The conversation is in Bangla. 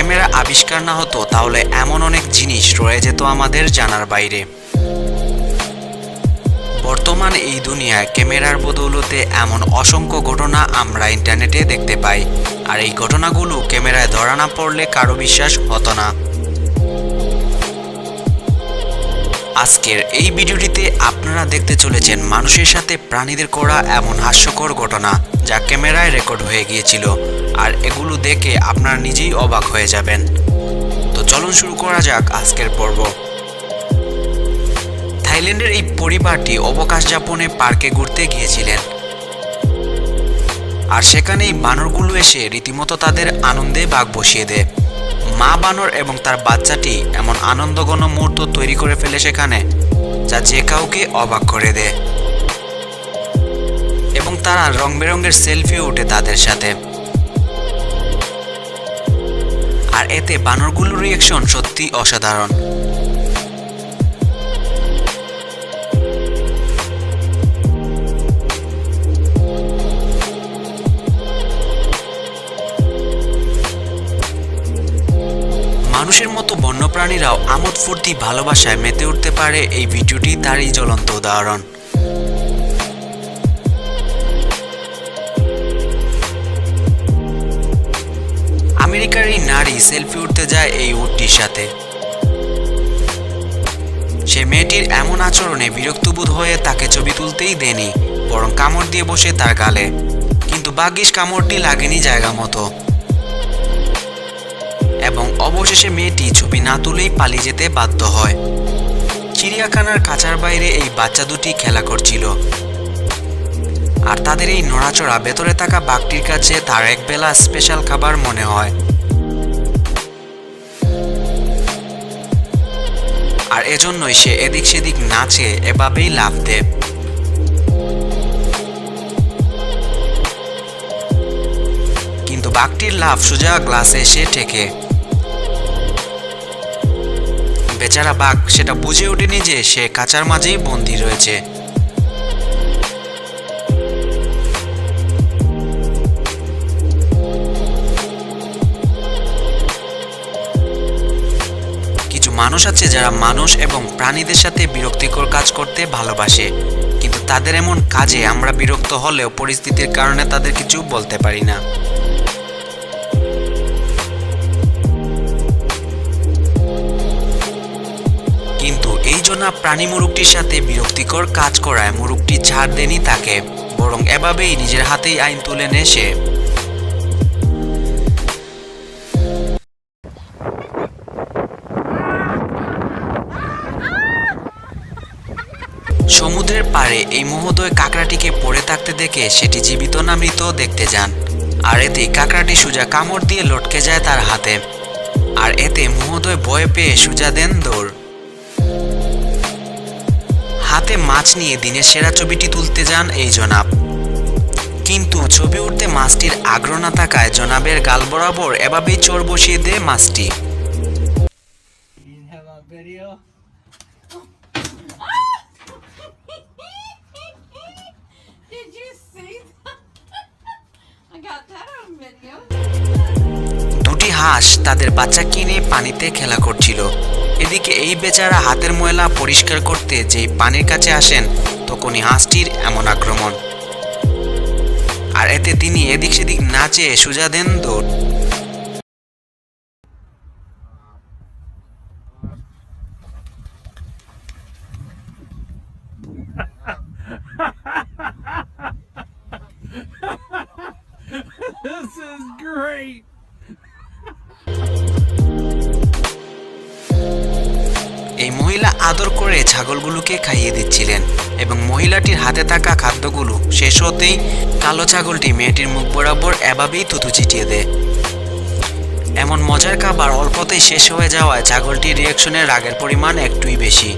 ক্যামেরা আবিষ্কার না হতো তাহলে এমন অনেক জিনিস রয়ে যেত আমাদের জানার বাইরে। বর্তমান এই দুনিয়ায় ক্যামেরার বদৌলতে এমন অসংখ্য ঘটনা আমরা ইন্টারনেটে দেখতে পাই, আর এই ঘটনাগুলো ক্যামেরায় ধরা না পড়লে কারো বিশ্বাস হতো না। আজকের এই ভিডিওটিতে আপনারা দেখতে চলেছেন মানুষের সাথে প্রাণীদের করা এমন হাস্যকর ঘটনা যা ক্যামেরায় রেকর্ড হয়ে গিয়েছিল, আর এগুলো দেখে আপনারা নিজেই অবাক হয়ে যাবেন। তো চলুন শুরু করা যাক আজকের পর্ব। থাইল্যান্ডের এই পরিবারটি অবকাশ যাপনে পার্কে ঘুরতে গিয়েছিলেন, আর সেখানেই বানরগুলো এসে রীতিমতো তাদের আনন্দে ভাগ বসিয়ে দেয়। মা বানর এবং তার বাচ্চাটি এমন আনন্দঘন মুহূর্ত তৈরি করে ফেলে সেখানে, যা যে কাউকে অবাক করে দেয়, এবং তারা রং বেরঙের সেলফিও ওঠে তাদের সাথে। আর এতে বানরগুলোর রিঅ্যাকশন সত্যি অসাধারণ। মানুষের মতো বন্যপ্রাণীরাও আমোদ ফুর্তি ভালোবাসায় মেতে উঠতে পারে, এই ভিডিওটি তারই জ্বলন্ত উদাহরণ। আমেরিকার এই নারী সেলফি উঠতে যায় এই উটটির সাথে। সে মেয়েটির এমন আচরণে বিরক্তবোধ হয়ে তাকে ছবি তুলতেই দেয়নি, বরং কামড় দিয়ে বসে তার গালে। কিন্তু ভাগ্যিস কামড়টি লাগেনি জায়গা মতো, এবং অবশেষে মেয়েটি ছবি না তুলেই পালিয়ে যেতে বাধ্য হয়। চিড়িয়াখানার খাঁচার বাইরে এই বাচ্চা দুটি খেলা করছিল, আর তাদের এই নড়াচড়া ভেতরে থাকা বাঘটির কাছে তার একবেলা স্পেশাল খাবার মনে হয়। আর এজন্যই সে এদিক সেদিক নাচে, এভাবেই লাফ দেয়। কিন্তু বাঘটির লাফ সোজা গ্লাসে এসে ঠেকে। বেচারা বাঘ সেটা বুঝে ওঠেনি যে সে খাঁচার মাঝেই বন্দী রয়েছে। কিছু মানুষ আছে যারা মানুষ এবং প্রাণীদের সাথে বিরক্তিকর কাজ করতে ভালোবাসে, কিন্তু তাদের এমন কাজে আমরা বিরক্ত হলেও পরিস্থিতির কারণে তাদের কিছু বলতে পারি না। কিন্তু এই জন্য প্রাণী মুরুগটির সাথে বিরক্তিকর কাজ করায় মুরুগটি ছাড় দেয়নি তাকে, বরং এভাবেই নিজের হাতেই আইন তুলে নেয় সে। সমুদ্রের পাড়ে এই মহোদয় কাঁকড়াটিকে পড়ে থাকতে দেখে সেটি জীবিত না মৃত দেখতে যান, আর এতে কাঁকড়াটি সোজা কামড় দিয়ে লটকে যায় তার হাতে। আর এতে মহোদয় ভয় পেয়ে সোজা দেন দৌড়। হাতে মাছ নিয়ে দিনের সেরা ছবিটি তুলতে যান এই জনাব, কিন্তু ছবি উঠতে মাছটির আগ্রহ না থাকায় জনাবের গাল বরাবর এভাবেই চোর বসিয়ে দেয় মাছটি। দুটি হাঁস তাদের বাচ্চাকে নিয়ে পানিতে খেলা করছিল। এদিকে এই বেচারা হাতের ময়লা পরিষ্কার করতে যেই পানির কাছে আসেন, তখনই হাঁসটির এমন আক্রমণ, আর এতে তিনি এদিক সেদিক নাচে সোজা দেন দৌড়। This is great. এই মহিলা আদর করে ছাগলগুলোকে খাইয়ে দিচ্ছিলেন, এবং মহিলাটির হাতে থাকা খাদ্যগুলো শেষ হতেই কালো ছাগলটি মেয়েটির মুখ বরাবর এভাবেই থুতু ছিটিয়ে দেয়। এমন মজার খাবার অল্পতেই শেষ হয়ে যাওয়ায় ছাগলটির রিঅ্যাকশনের রাগের পরিমাণ একটুই বেশি।